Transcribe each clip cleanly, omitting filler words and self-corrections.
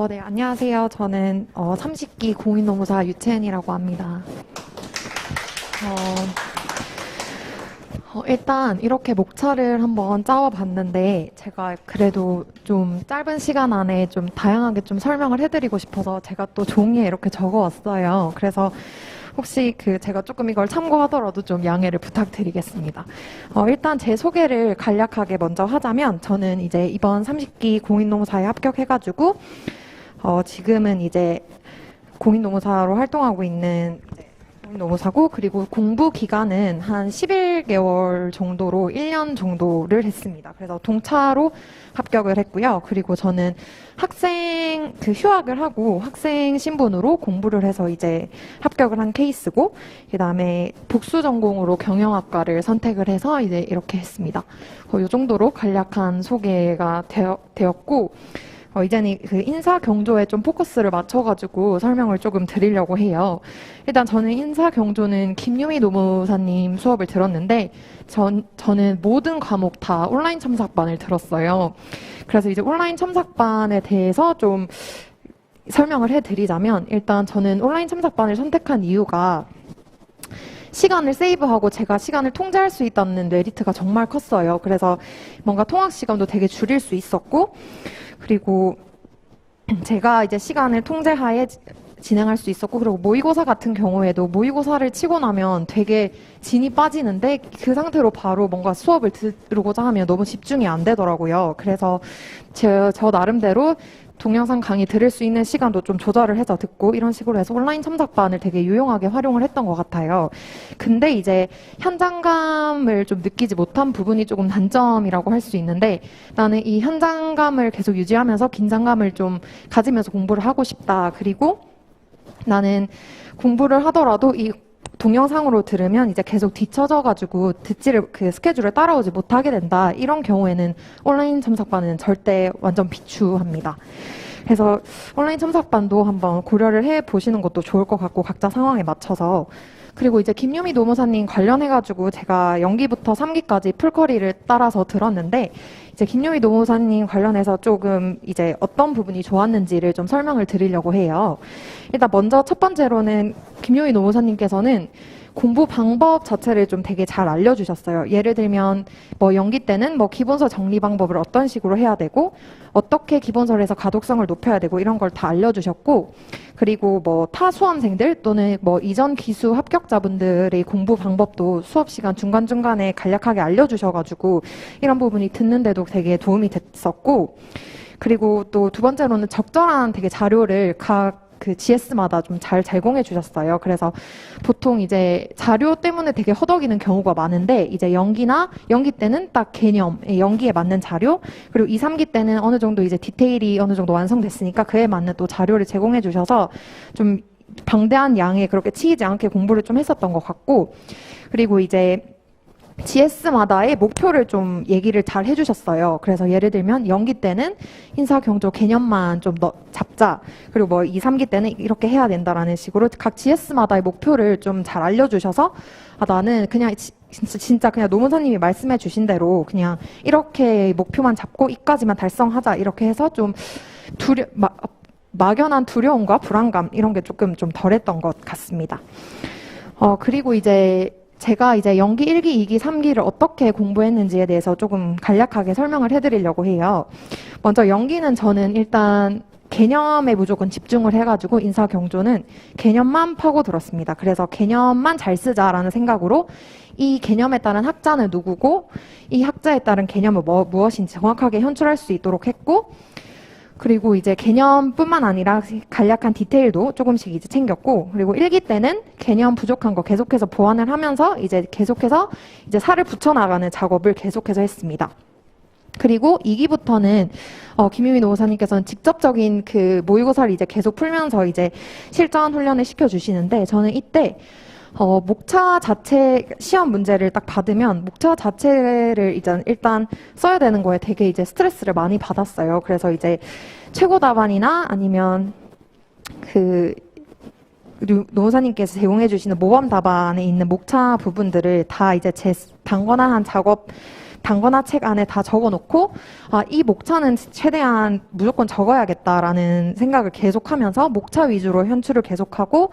네, 안녕하세요. 저는 30기 공인노무사 유채은이라고 합니다. 일단 이렇게 목차를 한번 짜와봤는데 제가 그래도 좀 짧은 시간 안에 좀 다양하게 좀 설명을 해드리고 싶어서 제가 또 종이에 이렇게 적어왔어요. 그래서 혹시 제가 조금 이걸 참고하더라도 좀 양해를 부탁드리겠습니다. 일단 제 소개를 간략하게 먼저 하자면 저는 이제 이번 30기 공인노무사에 합격해가지고 지금은 이제 공인노무사로 활동하고 있는 공인노무사고, 그리고 공부 기간은 한 11개월 정도로 1년 정도를 했습니다. 그래서 동차로 합격을 했고요. 그리고 저는 휴학을 하고 학생 신분으로 공부를 해서 이제 합격을 한 케이스고, 그 다음에 복수 전공으로 경영학과를 선택을 해서 이제 이렇게 했습니다. 이 정도로 간략한 소개가 되었고, 이제는 인사 경조에 좀 포커스를 맞춰가지고 설명을 조금 드리려고 해요. 일단 저는 인사 경조는 김유미 노무사님 수업을 들었는데, 저는 모든 과목 다 온라인 첨삭반을 들었어요. 그래서 이제 온라인 첨삭반에 대해서 좀 설명을 해드리자면, 일단 저는 온라인 첨삭반을 선택한 이유가 시간을 세이브하고 제가 시간을 통제할 수 있다는 메리트가 정말 컸어요. 그래서 뭔가 통학 시간도 되게 줄일 수 있었고, 그리고 제가 이제 시간을 통제하에 진행할 수 있었고, 그리고 모의고사 같은 경우에도 모의고사를 치고 나면 되게 진이 빠지는데 그 상태로 바로 뭔가 수업을 들으고자 하면 너무 집중이 안 되더라고요. 그래서 저 나름대로 동영상 강의 들을 수 있는 시간도 좀 조절을 해서 듣고, 이런 식으로 해서 온라인 첨삭반을 되게 유용하게 활용을 했던 것 같아요. 근데 이제 현장감을 좀 느끼지 못한 부분이 조금 단점이라고 할 수 있는데, 나는 이 현장감을 계속 유지하면서 긴장감을 좀 가지면서 공부를 하고 싶다. 그리고 나는 공부를 하더라도 이 동영상으로 들으면 이제 계속 뒤쳐져가지고 스케줄을 따라오지 못하게 된다. 이런 경우에는 온라인 첨삭반은 절대 완전 비추합니다. 그래서 온라인 첨삭반도 한번 고려를 해 보시는 것도 좋을 것 같고, 각자 상황에 맞춰서. 그리고 이제 김유미 노무사님 관련해가지고 제가 연기부터 3기까지 풀커리를 따라서 들었는데, 이제 김유미 노무사님 관련해서 조금 이제 어떤 부분이 좋았는지를 좀 설명을 드리려고 해요. 일단 먼저 첫 번째로는 김유미 노무사님께서는 공부 방법 자체를 좀 되게 잘 알려주셨어요. 예를 들면 뭐 연기 때는 뭐 기본서 정리 방법을 어떤 식으로 해야 되고, 어떻게 기본서를 해서 가독성을 높여야 되고, 이런 걸 다 알려주셨고, 그리고 뭐 타 수험생들 또는 뭐 이전 기수 합격자분들의 공부 방법도 수업 시간 중간중간에 간략하게 알려주셔가지고 이런 부분이 듣는데도 되게 도움이 됐었고, 그리고 또 두 번째로는 적절한 되게 자료를 각 GS마다 좀 잘 제공해 주셨어요. 그래서 보통 이제 자료 때문에 되게 허덕이는 경우가 많은데, 이제 연기 때는 딱 개념, 연기에 맞는 자료, 그리고 2, 3기 때는 어느 정도 이제 디테일이 어느 정도 완성됐으니까 그에 맞는 또 자료를 제공해 주셔서 좀 방대한 양에 그렇게 치이지 않게 공부를 좀 했었던 것 같고, 그리고 이제 GS마다의 목표를 좀 얘기를 잘 해주셨어요. 그래서 예를 들면 연기 때는 인사경조 개념만 좀 잡자. 그리고 뭐 2, 3기 때는 이렇게 해야 된다라는 식으로 각 GS마다의 목표를 좀 잘 알려주셔서, 나는 그냥 진짜 그냥 노무사님이 말씀해 주신 대로 그냥 이렇게 목표만 잡고 이까지만 달성하자, 이렇게 해서 좀 막연한 두려움과 불안감 이런 게 조금 좀 덜했던 것 같습니다. 그리고 이제 제가 이제 연기 1기, 2기, 3기를 어떻게 공부했는지에 대해서 조금 간략하게 설명을 해드리려고 해요. 먼저 연기는 저는 일단 개념에 무조건 집중을 해가지고 인사경조는 개념만 파고 들었습니다. 그래서 개념만 잘 쓰자라는 생각으로 이 개념에 따른 학자는 누구고 이 학자에 따른 개념은 무엇인지 정확하게 현출할 수 있도록 했고, 그리고 이제 개념뿐만 아니라 간략한 디테일도 조금씩 이제 챙겼고, 그리고 1기 때는 개념 부족한 거 계속해서 보완을 하면서 이제 계속해서 이제 살을 붙여나가는 작업을 계속해서 했습니다. 그리고 2기부터는 김유미 노무사님께서는 직접적인 모의고사를 이제 계속 풀면서 이제 실전 훈련을 시켜주시는데, 저는 이때 목차 자체 시험 문제를 딱 받으면 목차 자체를 이제 일단 써야 되는 거에 되게 이제 스트레스를 많이 받았어요. 그래서 이제 최고 답안이나 아니면 노무사님께서 제공해 주시는 모범 답안에 있는 목차 부분들을 다 이제 제 단권화한 작업 단거나 책 안에 다 적어놓고 이 목차는 최대한 무조건 적어야겠다라는 생각을 계속하면서 목차 위주로 현출을 계속하고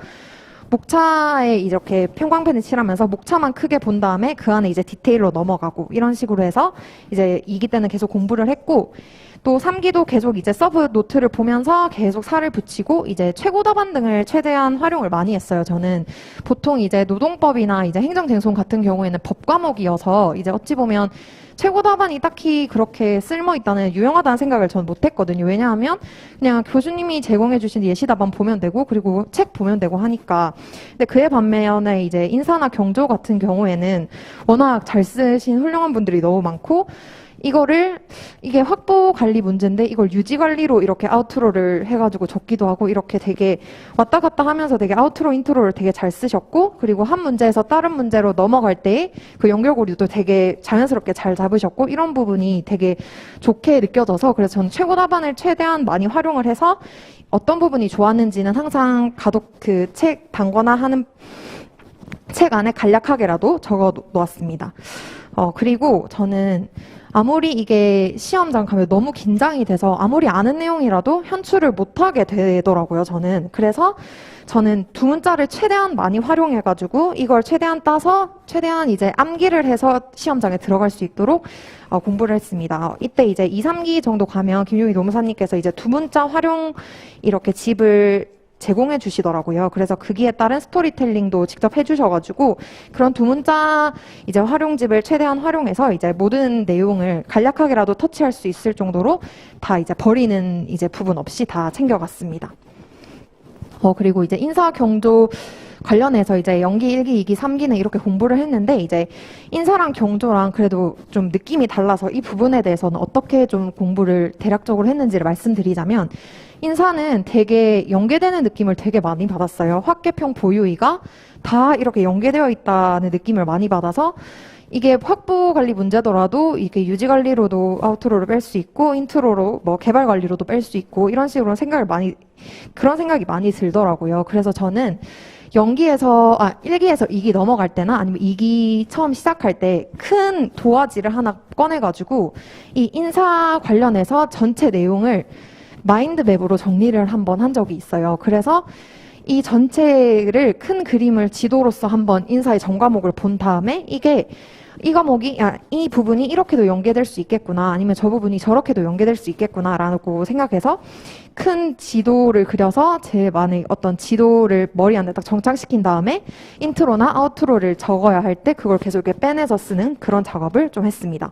목차에 이렇게 평광펜을 칠하면서 목차만 크게 본 다음에 그 안에 이제 디테일로 넘어가고 이런 식으로 해서 이제 2기 때는 계속 공부를 했고 또 3기도 계속 이제 서브 노트를 보면서 계속 살을 붙이고 이제 최고 답안 등을 최대한 활용을 많이 했어요. 저는 보통 이제 노동법이나 이제 행정쟁송 같은 경우에는 법 과목이어서 이제 어찌 보면 최고 답안이 딱히 그렇게 쓸모 있다는 유용하다는 생각을 전 못했거든요. 왜냐하면 그냥 교수님이 제공해 주신 예시 답안 보면 되고 그리고 책 보면 되고 하니까. 근데 그에 반면에 이제 인사나 경조 같은 경우에는 워낙 잘 쓰신 훌륭한 분들이 너무 많고 이게 확보 관리 문제인데 이걸 유지 관리로 이렇게 아우트로를 해가지고 적기도 하고 이렇게 되게 왔다 갔다 하면서 되게 아우트로 인트로를 되게 잘 쓰셨고 그리고 한 문제에서 다른 문제로 넘어갈 때 그 연결고리도 되게 자연스럽게 잘 잡으셨고 이런 부분이 되게 좋게 느껴져서 그래서 저는 최고 답안을 최대한 많이 활용을 해서 어떤 부분이 좋았는지는 항상 가독 그 책 단거나 하는 책 안에 간략하게라도 적어 놓았습니다. 그리고 저는 아무리 이게 시험장 가면 너무 긴장이 돼서 아무리 아는 내용이라도 현출을 못하게 되더라고요, 저는. 그래서 저는 두 문자를 최대한 많이 활용해가지고 이걸 최대한 따서 최대한 이제 암기를 해서 시험장에 들어갈 수 있도록 공부를 했습니다. 이때 이제 2, 3기 정도 가면 김용희 노무사님께서 이제 두 문자 활용 이렇게 집을 제공해 주시더라고요. 그래서 거기에 따른 스토리텔링도 직접 해주셔가지고 그런 두 문자 이제 활용집을 최대한 활용해서 이제 모든 내용을 간략하게라도 터치할 수 있을 정도로 다 이제 버리는 이제 부분 없이 다 챙겨갔습니다. 그리고 이제 인사 경조 관련해서 이제 연기 1기, 2기, 3기는 이렇게 공부를 했는데 이제 인사랑 경조랑 그래도 좀 느낌이 달라서 이 부분에 대해서는 어떻게 좀 공부를 대략적으로 했는지를 말씀드리자면 인사는 되게 연계되는 느낌을 되게 많이 받았어요. 확계평 보유의가 다 이렇게 연계되어 있다는 느낌을 많이 받아서 이게 확보 관리 문제더라도 이게 유지 관리로도 아우트로를 뺄 수 있고 인트로로 뭐 개발 관리로도 뺄 수 있고 이런 식으로 그런 생각이 많이 들더라고요. 그래서 저는 1기에서 2기 넘어갈 때나 아니면 2기 처음 시작할 때 큰 도화지를 하나 꺼내가지고 이 인사 관련해서 전체 내용을 마인드맵으로 정리를 한번 한 적이 있어요. 그래서 이 전체를 큰 그림을 지도로서 한번 인사의 전 과목을 본 다음에 이 부분이 이렇게도 연계될 수 있겠구나 아니면 저 부분이 저렇게도 연계될 수 있겠구나 라고 생각해서 큰 지도를 그려서 제만의 어떤 지도를 머리 안에 딱 정착시킨 다음에 인트로나 아우트로를 적어야 할 때 그걸 계속 이렇게 빼내서 쓰는 그런 작업을 좀 했습니다.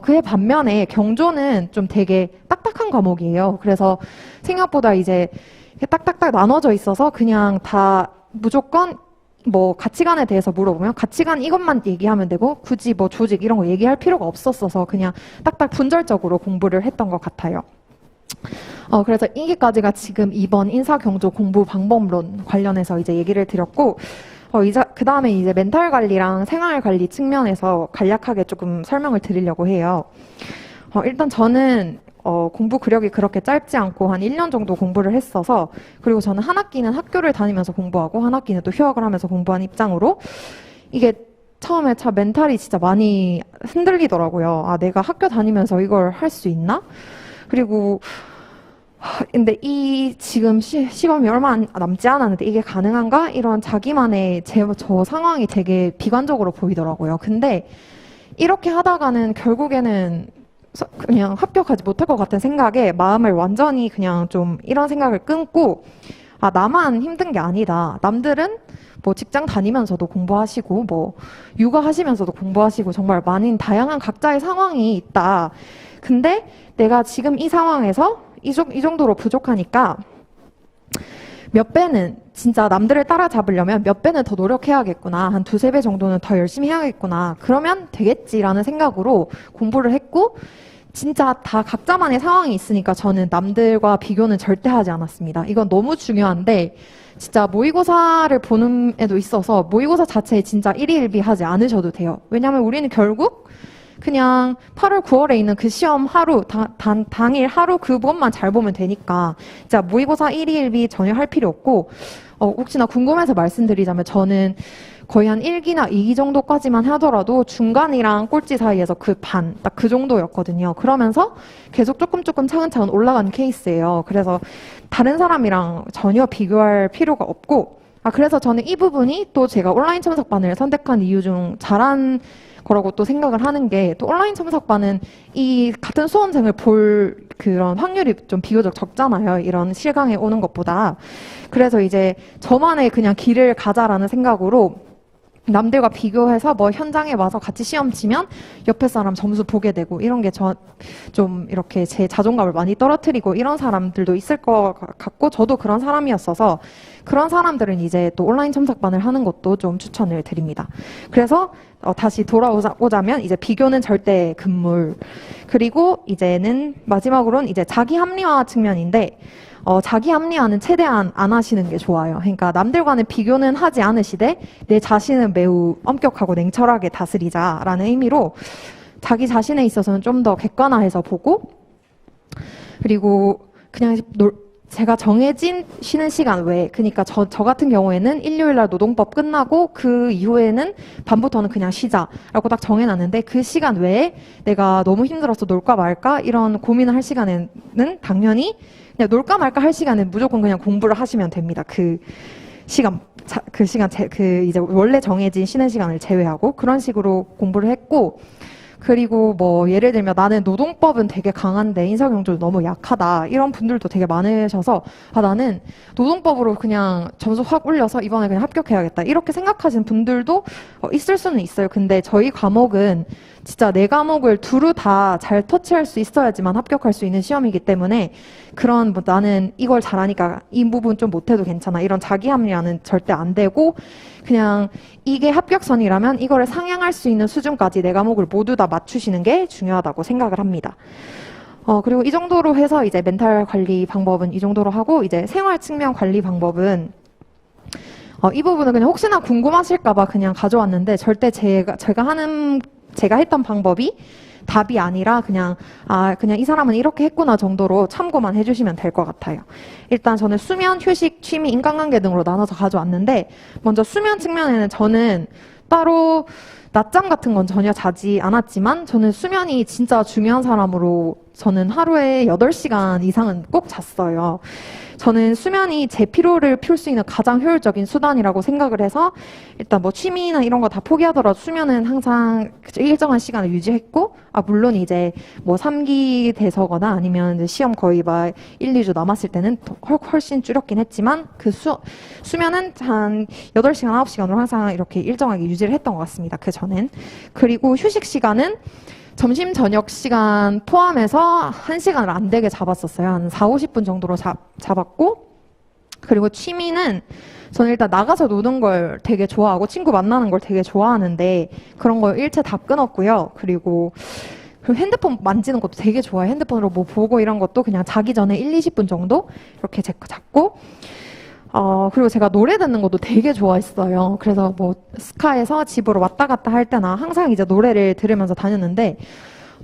그에 반면에 경조는 좀 되게 딱딱한 과목이에요. 그래서 생각보다 이제 딱딱딱 나눠져 있어서 그냥 다 무조건 뭐 가치관에 대해서 물어보면 가치관 이것만 얘기하면 되고 굳이 뭐 조직 이런 거 얘기할 필요가 없었어서 그냥 딱딱 분절적으로 공부를 했던 것 같아요. 그래서 이게까지가 지금 이번 인사경조 공부 방법론 관련해서 이제 얘기를 드렸고 그 다음에 이제 멘탈 관리랑 생활 관리 측면에서 간략하게 조금 설명을 드리려고 해요. 일단 저는 공부 그력이 그렇게 짧지 않고 한 1년 정도 공부를 했어서 그리고 저는 한 학기는 학교를 다니면서 공부하고 한 학기는 또 휴학을 하면서 공부한 입장으로 이게 처음에 참 멘탈이 진짜 많이 흔들리더라고요. 내가 학교 다니면서 이걸 할 수 있나? 그리고 근데 지금 시험이 얼마 남지 않았는데 이게 가능한가? 이런 자기만의 저 상황이 되게 비관적으로 보이더라고요. 근데 이렇게 하다가는 결국에는 그냥 합격하지 못할 것 같은 생각에 마음을 완전히 그냥 좀 이런 생각을 끊고 나만 힘든 게 아니다. 남들은 뭐 직장 다니면서도 공부하시고 뭐 육아하시면서도 공부하시고 정말 많은 다양한 각자의 상황이 있다. 근데 내가 지금 이 상황에서 이 정도로 부족하니까 몇 배는 진짜 남들을 따라잡으려면 몇 배는 더 노력해야겠구나. 한 두세 배 정도는 더 열심히 해야겠구나. 그러면 되겠지라는 생각으로 공부를 했고 진짜 다 각자만의 상황이 있으니까 저는 남들과 비교는 절대 하지 않았습니다. 이건 너무 중요한데 진짜 모의고사를 보는 에도 있어서 모의고사 자체에 진짜 일희일비하지 않으셔도 돼요. 왜냐하면 우리는 결국 그냥 8월, 9월에 있는 그 시험 하루, 당일 하루 그것만 잘 보면 되니까 진짜 모의고사 일희일비 전혀 할 필요 없고 혹시나 궁금해서 말씀드리자면 저는 거의 한 1기나 2기 정도까지만 하더라도 중간이랑 꼴찌 사이에서 그 반, 딱 그 정도였거든요. 그러면서 계속 조금 차근차근 올라간 케이스예요. 그래서 다른 사람이랑 전혀 비교할 필요가 없고, 그래서 저는 이 부분이 또 제가 온라인 첨삭반을 선택한 이유 중 잘한 거라고 또 생각을 하는 게, 또 온라인 첨삭반은 이 같은 수험생을 볼 그런 확률이 좀 비교적 적잖아요. 이런 실강에 오는 것보다. 그래서 이제 저만의 그냥 길을 가자라는 생각으로 남들과 비교해서 뭐 현장에 와서 같이 시험 치면 옆에 사람 점수 보게 되고 이런 게 좀 이렇게 제 자존감을 많이 떨어뜨리고 이런 사람들도 있을 것 같고, 저도 그런 사람이었어서 그런 사람들은 이제 또 온라인 첨삭반을 하는 것도 좀 추천을 드립니다. 그래서 다시 돌아오자면 이제 비교는 절대 금물, 그리고 이제는 마지막으로는 이제 자기 합리화 측면인데, 자기 합리화는 최대한 안 하시는 게 좋아요. 그러니까 남들과는 비교는 하지 않으시되 내 자신은 매우 엄격하고 냉철하게 다스리자라는 의미로 자기 자신에 있어서는 좀 더 객관화해서 보고, 그리고 그냥 제가 정해진 쉬는 시간 외에, 그러니까 저 같은 경우에는 일요일 날 노동법 끝나고 그 이후에는 밤부터는 그냥 쉬자라고 딱 정해놨는데, 그 시간 외에 내가 너무 힘들어서 놀까 말까 이런 고민을 할 시간에는 당연히 그냥 놀까 말까 할 시간은 무조건 그냥 공부를 하시면 됩니다. 그 시간 이제 원래 정해진 쉬는 시간을 제외하고 그런 식으로 공부를 했고, 그리고 뭐 예를 들면 나는 노동법은 되게 강한데 인사경조는 너무 약하다 이런 분들도 되게 많으셔서, 나는 노동법으로 그냥 점수 확 올려서 이번에 그냥 합격해야겠다 이렇게 생각하시는 분들도 있을 수는 있어요. 근데 저희 과목은 진짜 네 과목을 두루 다 잘 터치할 수 있어야지만 합격할 수 있는 시험이기 때문에, 그런 뭐 나는 이걸 잘하니까 이 부분 좀 못해도 괜찮아 이런 자기 합리화는 절대 안 되고, 그냥 이게 합격선이라면 이거를 상향할 수 있는 수준까지 네 과목을 모두 다 맞추시는 게 중요하다고 생각을 합니다. 그리고 이 정도로 해서 이제 멘탈 관리 방법은 이 정도로 하고, 이제 생활 측면 관리 방법은 이 부분은 그냥 혹시나 궁금하실까봐 그냥 가져왔는데, 절대 제가 했던 방법이 답이 아니라 그냥 이 사람은 이렇게 했구나 정도로 참고만 해주시면 될 것 같아요. 일단 저는 수면, 휴식, 취미, 인간관계 등으로 나눠서 가져왔는데, 먼저 수면 측면에는 저는 따로 낮잠 같은 건 전혀 자지 않았지만 저는 수면이 진짜 중요한 사람으로 저는 하루에 8시간 이상은 꼭 잤어요. 저는 수면이 제 피로를 풀 수 있는 가장 효율적인 수단이라고 생각을 해서, 일단 뭐 취미나 이런 거 다 포기하더라도 수면은 항상 일정한 시간을 유지했고, 물론 이제 뭐 3기 돼서거나 아니면 이제 시험 거의 막 1, 2주 남았을 때는 훨씬 줄였긴 했지만, 그 수면은 한 8시간, 9시간으로 항상 이렇게 일정하게 유지를 했던 것 같습니다. 그 전엔. 그리고 휴식 시간은 점심 저녁 시간 포함해서 1시간을 안 되게 잡았었어요. 한 4, 50분 정도로 잡았고, 그리고 취미는 저는 일단 나가서 노는 걸 되게 좋아하고 친구 만나는 걸 되게 좋아하는데 그런 걸 일체 다 끊었고요. 그리고 핸드폰 만지는 것도 되게 좋아해요. 핸드폰으로 뭐 보고 이런 것도 그냥 자기 전에 1, 20분 정도 이렇게 잡고, 그리고 제가 노래 듣는 것도 되게 좋아했어요. 그래서 뭐 스카에서 집으로 왔다 갔다 할 때나 항상 이제 노래를 들으면서 다녔는데,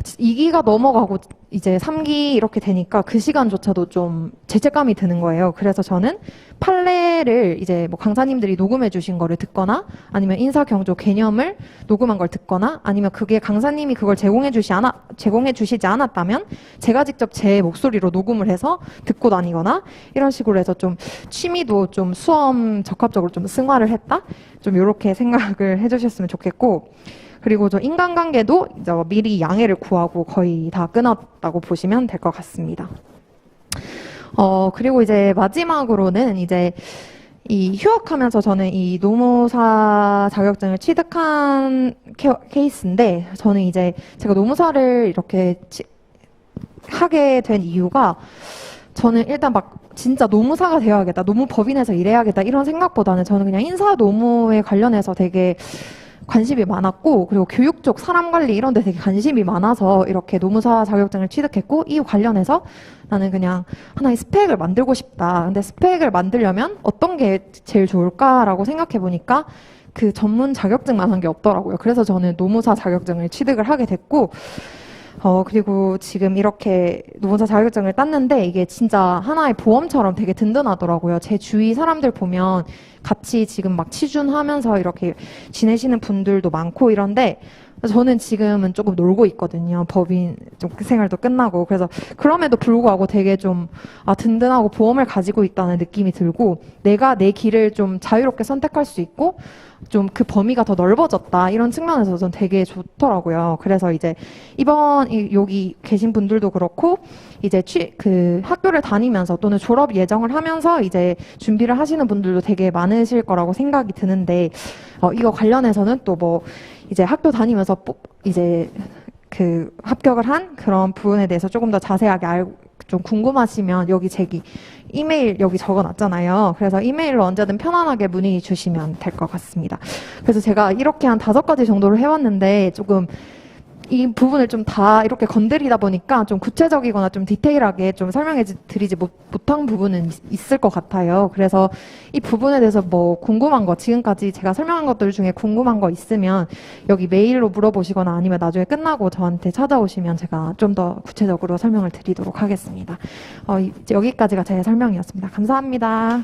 2기가 넘어가고 이제 3기 이렇게 되니까 그 시간조차도 좀 죄책감이 드는 거예요. 그래서 저는 판례를 이제 뭐 강사님들이 녹음해 주신 거를 듣거나, 아니면 인사경조 개념을 녹음한 걸 듣거나, 아니면 그게 강사님이 그걸 제공해 주시지 않았다면 제가 직접 제 목소리로 녹음을 해서 듣고 다니거나, 이런 식으로 해서 좀 취미도 좀 수험 적합적으로 좀 승화를 했다? 좀 이렇게 생각을 해주셨으면 좋겠고, 그리고 저 인간관계도 이제 미리 양해를 구하고 거의 다 끊었다고 보시면 될 것 같습니다. 그리고 이제 마지막으로는 이제 이 휴학하면서 저는 이 노무사 자격증을 취득한 케이스인데, 저는 이제 제가 노무사를 이렇게 하게 된 이유가, 저는 일단 막 진짜 노무사가 되어야겠다, 노무법인에서 일해야겠다 이런 생각보다는 저는 그냥 인사 노무에 관련해서 되게 관심이 많았고, 그리고 교육 쪽 사람 관리 이런 데 되게 관심이 많아서 이렇게 노무사 자격증을 취득했고, 이 관련해서 나는 그냥 하나의 스펙을 만들고 싶다. 근데 스펙을 만들려면 어떤 게 제일 좋을까라고 생각해 보니까 그 전문 자격증만 한 게 없더라고요. 그래서 저는 노무사 자격증을 취득을 하게 됐고, 그리고 지금 이렇게 노무사 자격증을 땄는데 이게 진짜 하나의 보험처럼 되게 든든하더라고요. 제 주위 사람들 보면 같이 지금 막 취준하면서 이렇게 지내시는 분들도 많고 이런데 저는 지금은 조금 놀고 있거든요. 법인 좀 생활도 끝나고. 그래서 그럼에도 불구하고 되게 좀 든든하고 보험을 가지고 있다는 느낌이 들고 내가 내 길을 좀 자유롭게 선택할 수 있고 좀 그 범위가 더 넓어졌다. 이런 측면에서 전 되게 좋더라고요. 그래서 이제 여기 계신 분들도 그렇고 이제 그 학교를 다니면서 또는 졸업 예정을 하면서 이제 준비를 하시는 분들도 되게 많으실 거라고 생각이 드는데 이거 관련해서는 또 뭐 이제 학교 다니면서 이제 그 합격을 한 그런 부분에 대해서 조금 더 자세하게 좀 궁금하시면 여기 이메일 여기 적어놨잖아요. 그래서 이메일로 언제든 편안하게 문의 주시면 될 것 같습니다. 그래서 제가 이렇게 한 5가지 정도를 해왔는데 조금 이 부분을 좀 다 이렇게 건드리다 보니까 좀 구체적이거나 좀 디테일하게 좀 설명해 드리지 못한 부분은 있을 것 같아요. 그래서 이 부분에 대해서 뭐 궁금한 거, 지금까지 제가 설명한 것들 중에 궁금한 거 있으면 여기 메일로 물어보시거나 아니면 나중에 끝나고 저한테 찾아오시면 제가 좀 더 구체적으로 설명을 드리도록 하겠습니다. 여기까지가 제 설명이었습니다. 감사합니다.